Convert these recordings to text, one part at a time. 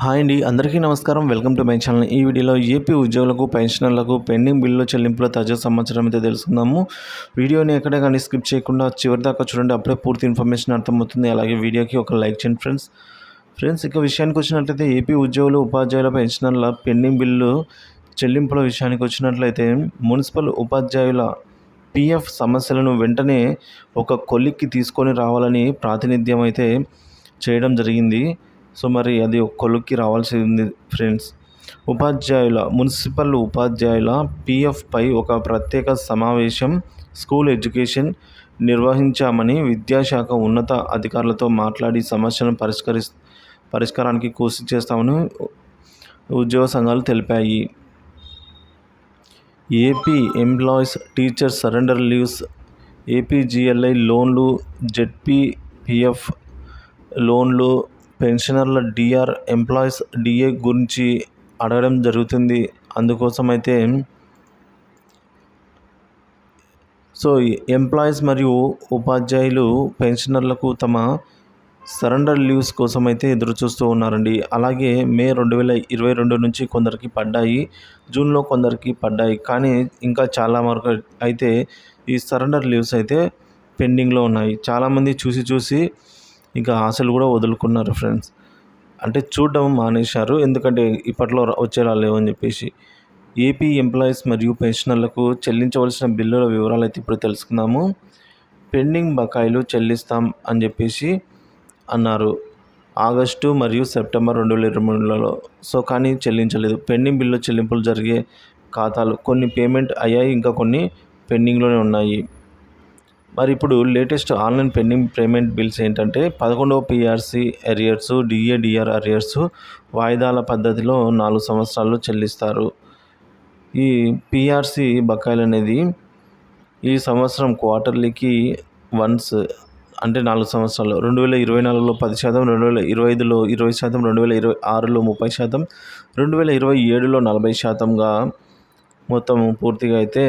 Hi అండి, అందరికీ నమస్కారం. Welcome to my channel. ఈ వీడియోలో ఏపీ ఉద్యోగులకు, పెన్షనర్లకు పెండింగ్ బిల్లుల చెల్లింపుల తాజా సమాచారం అయితే తెలుసుకుందాము. వీడియోని ఎక్కడ కానీ స్కిప్ చేయకుండా చివరి దాకా చూడండి, అప్పుడే పూర్తి ఇన్ఫర్మేషన్ అర్థమవుతుంది. అలాగే వీడియోకి ఒక లైక్ చేయండి ఫ్రెండ్స్. ఇక విషయానికి వచ్చినట్లయితే ఏపీ ఉద్యోగులు, ఉపాధ్యాయుల, పెన్షనర్ల పెండింగ్ బిల్లు చెల్లింపుల విషయానికి వచ్చినట్లయితే మున్సిపల్ ఉపాధ్యాయుల పీఎఫ్ సమస్యలను వెంటనే ఒక కొలిక్కి తీసుకొని రావాలని ప్రాతినిధ్యం అయితే చేయడం జరిగింది. సో మరి అది ఒక కొలిక్కి రావాల్సి ఉంది ఫ్రెండ్స్. మున్సిపల్ ఉపాధ్యాయుల పీఎఫ్పై ఒక ప్రత్యేక సమావేశం స్కూల్ ఎడ్యుకేషన్ నిర్వహించామని విద్యాశాఖ ఉన్నత అధికారులతో మాట్లాడి సమస్యను పరిష్కారానికి కృషి చేస్తామని ఉద్యోగ సంఘాలు తెలిపాయి. AP employees teacher surrender leaves, APGLI లోన్లు, జెడ్పీపీఎఫ్ లోన్లు, పెన్షనర్ల డిఆర్, ఎంప్లాయీస్ డిఏ గురించి అడగడం జరుగుతుంది. అందుకోసం అయితే ఎంప్లాయీస్ మరియు ఉపాధ్యాయులు పెన్షనర్లకు తమ సరెండర్ లీవ్స్ కోసం అయితే ఎదురు చూస్తూ ఉన్నారండి. అలాగే మే 2022 నుంచి కొందరికి పడ్డాయి, జూన్లో కొందరికి పడ్డాయి. కానీ ఇంకా చాలా వరకు అయితే ఈ సరెండర్ లీవ్స్ అయితే పెండింగ్లో ఉన్నాయి. చాలామంది చూసి ఇంకా ఆశలు కూడా వదులుకున్నారు ఫ్రెండ్స్. అంటే చూడడం మానేశారు, ఎందుకంటే ఇప్పట్లో వచ్చేలా లేవని చెప్పేసి. ఏపీ ఎంప్లాయీస్ మరియు పెన్షనర్లకు చెల్లించవలసిన బిల్లుల వివరాలు అయితే ఇప్పుడు తెలుసుకుందాము. పెండింగ్ బకాయిలు చెల్లిస్తాం అని చెప్పేసి అన్నారు ఆగస్టు మరియు సెప్టెంబర్ 2023లో. కానీ చెల్లించలేదు. పెండింగ్ బిల్లు చెల్లింపులు జరిగే ఖాతాలు కొన్ని పేమెంట్ అయ్యాయి, ఇంకా కొన్ని పెండింగ్లోనే ఉన్నాయి. మరి ఇప్పుడు latest online pending payment bills ఏంటంటే 11వ పీఆర్సీ అరియర్స్, డిఆర్ అరియర్స్ వాయిదాల పద్ధతిలో 4 సంవత్సరాల్లో చెల్లిస్తారు. ఈ పీఆర్సీ బకాయిలు అనేది ఈ సంవత్సరం క్వార్టర్లీకి వన్స్, అంటే 4 సంవత్సరాలు 2024లో 10%, 2025లో 20%, 2026లో 30%, 2027లో 40%గా మొత్తం పూర్తిగా అయితే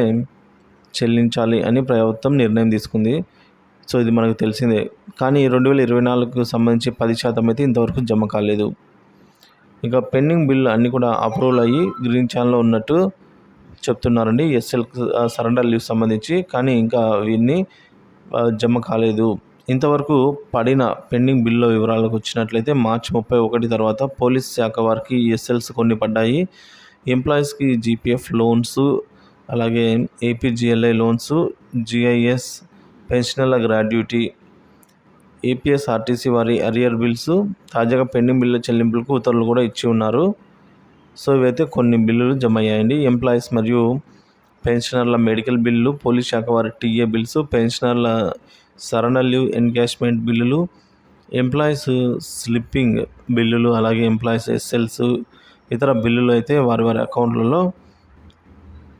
చెల్లించాలి అని ప్రభుత్వం నిర్ణయం తీసుకుంది. ఇది మనకు తెలిసిందే. కానీ 2024కు సంబంధించి 10% అయితే ఇంతవరకు జమ కాలేదు. ఇక పెండింగ్ బిల్లు అన్నీ కూడా అప్రూవల్ అయ్యి గ్రీన్ ఛానల్లో ఉన్నట్టు చెప్తున్నారండి, ఎస్ఎల్ సరెండర్ లీవ్ సంబంధించి. కానీ ఇంకా ఇవన్నీ జమ కాలేదు. ఇంతవరకు పడిన పెండింగ్ బిల్లు వివరాలకు వచ్చినట్లయితే మార్చి 31 తర్వాత పోలీస్ శాఖ వారికి ఎస్ఎల్స్ కొన్ని పడ్డాయి. ఎంప్లాయీస్కి జీపీఎఫ్ లోన్స్, అలాగే ఏపీజీఎల్ఐ లోన్స్, జిఐఎస్, పెన్షనర్ల గ్రాడ్యుటీ, ఏపీఎస్ఆర్టీసీ వారి అరియర్ బిల్స్, తాజాగా పెండింగ్ బిల్లు చెల్లింపులకు ఉత్తర్వులు కూడా ఇచ్చి ఉన్నారు. ఇవైతే కొన్ని బిల్లులు జమ అయ్యాయండి. ఎంప్లాయీస్ మరియు పెన్షనర్ల మెడికల్ బిల్లు, పోలీస్ శాఖ వారి టీఏ బిల్స్, పెన్షనర్ల సరెండర్ లీవ్ ఎన్కాష్మెంట్ బిల్లులు, ఎంప్లాయీస్ స్లిప్పింగ్ బిల్లులు, అలాగే ఎంప్లాయీస్ ఎస్ఎల్స్, ఇతర బిల్లులు అయితే వారి అకౌంట్లలో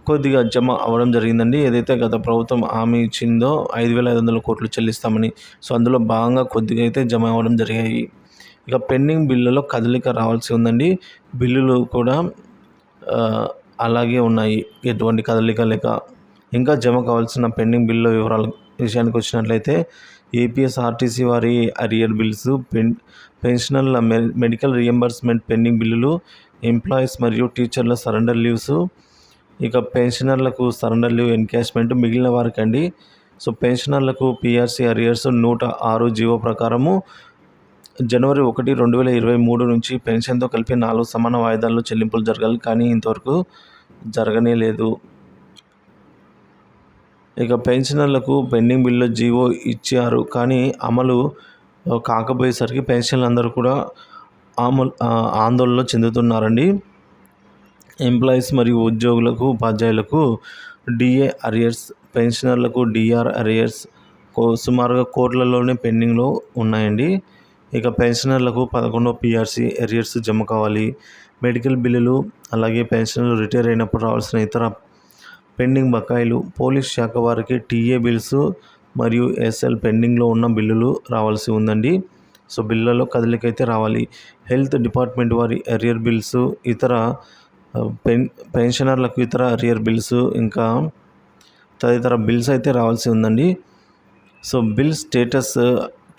కొద్దిగా జమ అవ్వడం జరిగిందండి. ఏదైతే గత ప్రభుత్వం హామీ ఇచ్చిందో 5,500 కోట్లు చెల్లిస్తామని, అందులో భాగంగా కొద్దిగా అయితే జమ అవ్వడం జరిగాయి. ఇక పెండింగ్ బిల్లులో కదలిక రావాల్సి ఉందండి. బిల్లులు కూడా అలాగే ఉన్నాయి, ఎటువంటి కదలిక లేక. ఇంకా జమ కావాల్సిన పెండింగ్ బిల్లు వివరాల విషయానికి వచ్చినట్లయితే ఏపీఎస్ఆర్టీసీ వారి అరియర్ బిల్స్, పెన్షనర్ల మెడికల్ రియంబర్స్మెంట్ పెండింగ్ బిల్లులు, ఎంప్లాయీస్ మరియు టీచర్ల సరెండర్ లీవ్స్, ఇక పెన్షనర్లకు సరెండర్ లీవ్ ఎన్కాష్మెంట్ మిగిలిన వారికి అండి. పెన్షనర్లకు పీఆర్సీ అరియర్స్ 106 జీవో ప్రకారము జనవరి 1, 2023 నుంచి పెన్షన్తో కలిపి 4 సమాన వాయిదాల్లో చెల్లింపులు జరగాలి. కానీ ఇంతవరకు జరగనే లేదు. ఇక పెన్షనర్లకు పెండింగ్ బిల్లు జీవో ఇచ్చారు, కానీ అమలు కాకపోయేసరికి పెన్షన్లు అందరూ కూడా ఆందోళన చెందుతున్నారండి. ఎంప్లాయీస్ మరియు ఉద్యోగులకు, ఉపాధ్యాయులకు డిఏ అరియర్స్, పెన్షనర్లకు డిఆర్ అరియర్స్ సుమారుగా కోట్లలోనే పెండింగ్లో ఉన్నాయండి. ఇక పెన్షనర్లకు 11వ పీఆర్సీ అరియర్స్ జమ కావాలి. మెడికల్ బిల్లులు, అలాగే పెన్షనర్లు రిటైర్ అయినప్పుడు రావాల్సిన ఇతర పెండింగ్ బకాయిలు, పోలీస్ శాఖ వారికి టీఏ బిల్స్ మరియు ఎస్ఎల్ పెండింగ్లో ఉన్న బిల్లులు రావాల్సి ఉందండి. బిల్లులలో కదలికైతే రావాలి. హెల్త్ డిపార్ట్మెంట్ వారి అరియర్ బిల్స్, ఇతర పెన్షనర్లకు ఇతర అరియర్ బిల్స్, ఇంకా తదితర బిల్స్ అయితే రావాల్సి ఉందండి. బిల్ స్టేటస్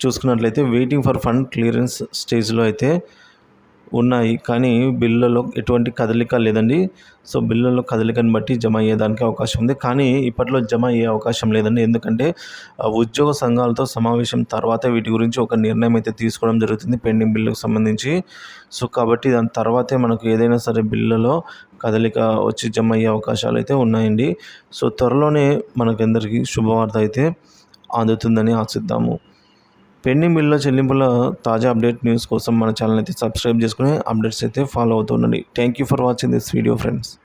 చూసుకున్నట్లయితే వెయిటింగ్ ఫర్ ఫండ్ క్లియరెన్స్ స్టేజ్లో అయితే ఉన్నాయి. కానీ బిల్లులో ఎటువంటి కదలిక లేదండి. సో, బిల్లులో కదలికను బట్టి జమ అయ్యేదానికి అవకాశం ఉంది. కానీ ఇప్పట్లో జమ అయ్యే అవకాశం లేదండి. ఎందుకంటే ఉద్యోగ సంఘాలతో సమావేశం తర్వాతే వీటి గురించి ఒక నిర్ణయం అయితే తీసుకోవడం జరుగుతుంది పెండింగ్ బిల్లుకు సంబంధించి. సో, కాబట్టి దాని తర్వాతే మనకు ఏదైనా సరే బిల్లులో కదలిక వచ్చి జమ అయ్యే అవకాశాలు అయితే ఉన్నాయండి. సో, త్వరలోనే మనకందరికీ శుభవార్త అయితే అందుతుందని ఆశిద్దాము. పెండింగ్ బిల్లుల చెల్లింపుల తాజా అప్డేట్ న్యూస్ కోసం మన ఛానల్ అయితే సబ్స్క్రైబ్ చేసుకుని అప్డేట్స్ అయితే ఫాలో అవుతూ ఉండండి. Thank you for watching this video friends.